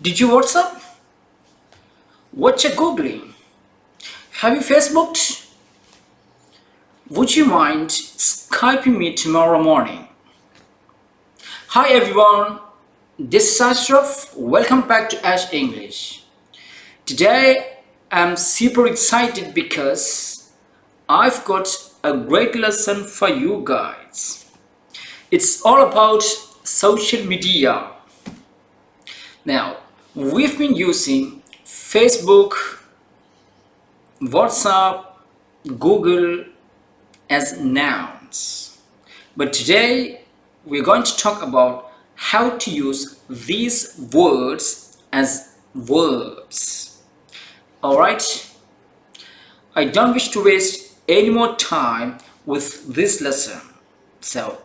Did you WhatsApp? What you Googling? Have you Facebooked? Would you mind Skyping me tomorrow morning? Hi everyone, this is Ashraf. Welcome back to Ash English. Today I'm super excited because I've got a great lesson for you guys. It's all about social media. Now, we've been using Facebook, WhatsApp, Google as nouns. But today we're going to talk about how to use these words as verbs. Alright? I don't wish to waste any more time with this lesson. So,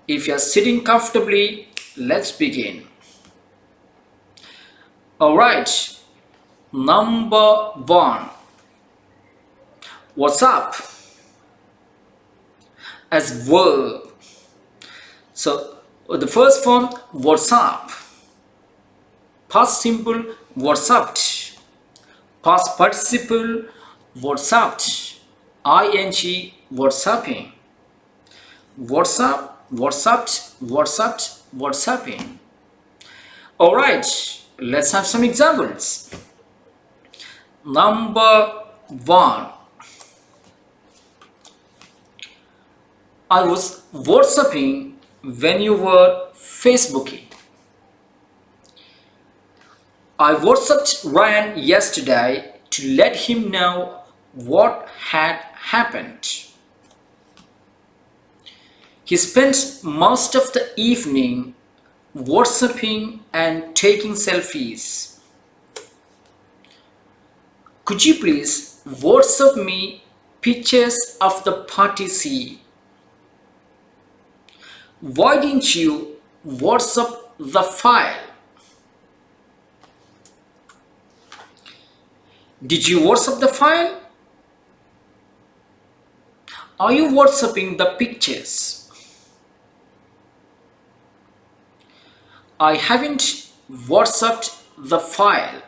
if you're sitting comfortably, let's begin. Alright, number one. What's up? As verb. So the first form, what's up? Past simple, what's up? Past participle, what's up? ing, what's upping? What's up? What's up? What's up? What's upping? Alright, let's have some examples. Number one. I was WhatsApping when you were Facebooking. I WhatsApped Ryan yesterday to let him know what had happened. He spent most of the evening WhatsApping and taking selfies. Could you please WhatsApp me pictures of the party scene? Why didn't you WhatsApp the file? Did you WhatsApp the file? Are you WhatsApping the pictures? I haven't WhatsApped the file.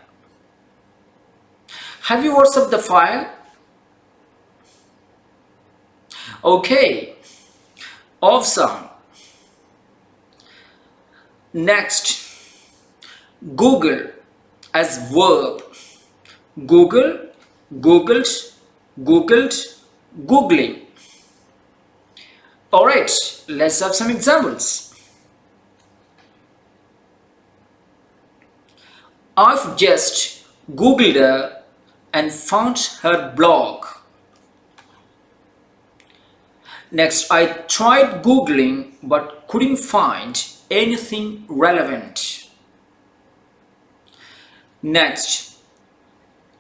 Have you WhatsApped the file? Okay, awesome. Next, Google as verb. Google, Googled, Googled, Googling. Alright, let's have some examples. I've just Googled her and found her blog. Next, I tried Googling but couldn't find anything relevant. Next,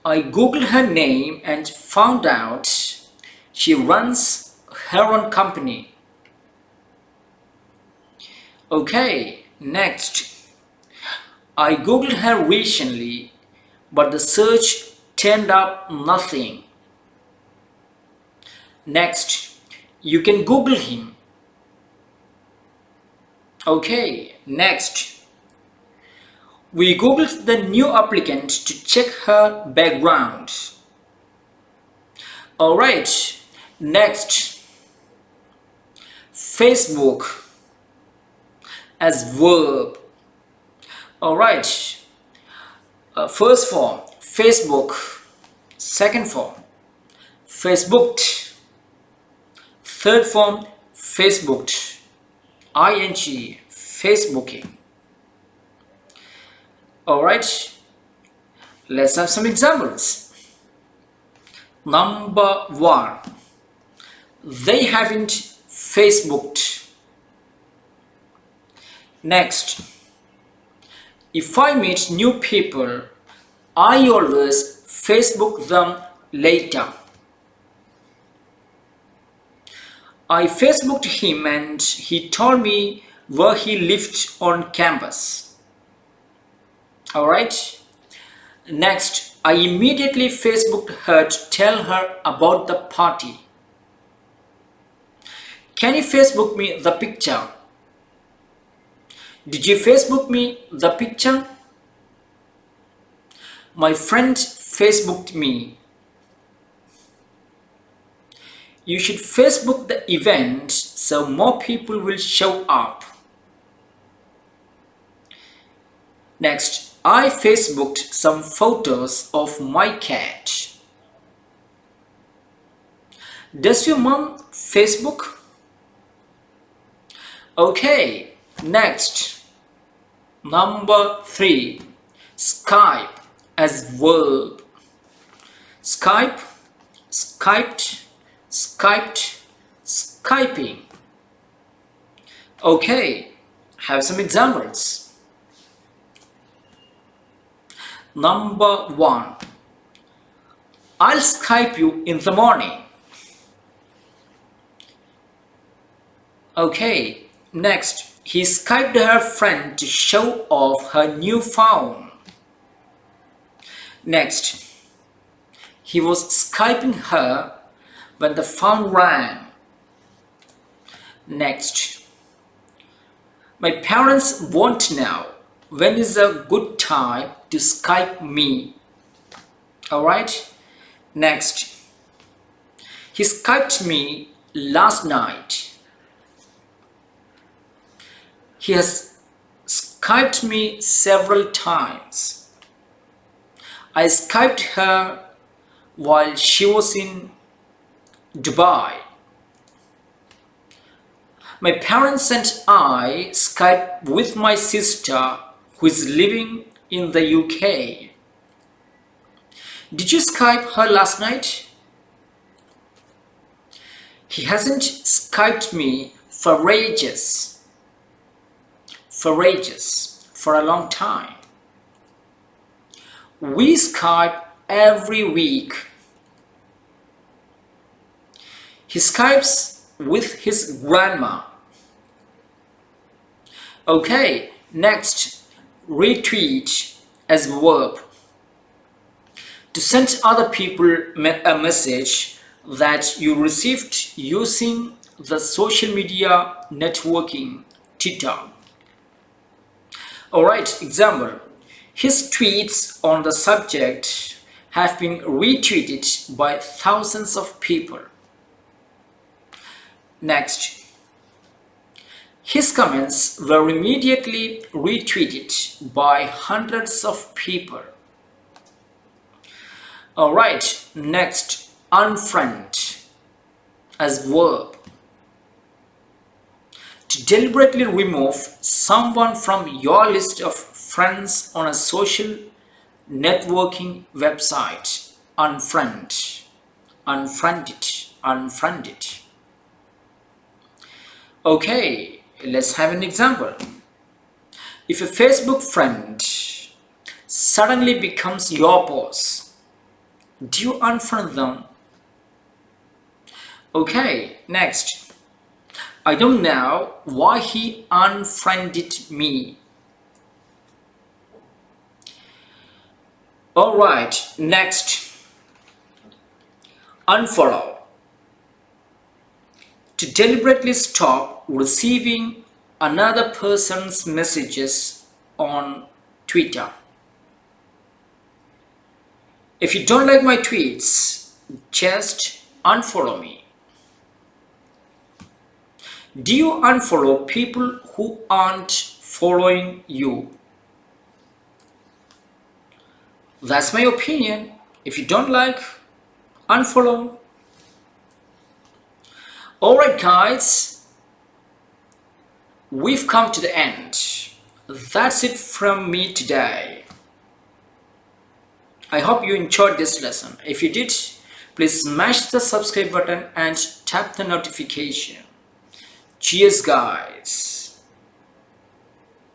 I Googled her name and found out she runs her own company. Okay, next, I Googled her recently, but the search turned up nothing. Next, you can Google him. Okay, next. We Googled the new applicant to check her background. Alright, next. Facebook as verb. Alright, first form, Facebook. Second form, Facebooked. Third form, Facebooked. ing, Facebooking. Alright, let's have some examples. Number one, they haven't Facebooked. Next, if I meet new people, I always Facebook them later. I Facebooked him and he told me where he lived on campus. Alright. Next, I immediately Facebooked her to tell her about the party. Can you Facebook me the picture? Did you Facebook me the picture? My friend Facebooked me. You should Facebook the event so more people will show up. Next, I Facebooked some photos of my cat. Does your mom Facebook? Okay, next. Number 3. Skype as verb. Skype, Skyped, Skyped, Skyping. Okay, have some examples. Number 1. I'll Skype you in the morning. Okay, next. He Skyped her friend to show off her new phone. Next. He was Skyping her when the phone rang. Next. My parents want to know when is a good time to Skype me. Alright? Next. He Skyped me last night. He has Skyped me several times. I Skyped her while she was in Dubai. My parents and I Skyped with my sister who is living in the UK. Did you Skype her last night? He hasn't Skyped me for ages. For a long time. We Skype every week. He Skypes with his grandma. Okay, next, retweet as verb. To send other people a message that you received using the social media networking Twitter. Alright, example. His tweets on the subject have been retweeted by thousands of people. Next. His comments were immediately retweeted by hundreds of people. Alright, next, unfriend as verb. To deliberately remove someone from your list of friends on a social networking website. Unfriend, unfriended. Okay, let's have an example. If a Facebook friend suddenly becomes your boss, do you unfriend them? Okay, next. I don't know why he unfriended me. Alright, next. Unfollow. To deliberately stop receiving another person's messages on Twitter. If you don't like my tweets, just unfollow me. Do you unfollow people who aren't following you? That's my opinion. If you don't like, unfollow. Alright guys, we've come to the end. That's it from me today. I hope you enjoyed this lesson. If you did, please smash the subscribe button and tap the notification. Cheers guys.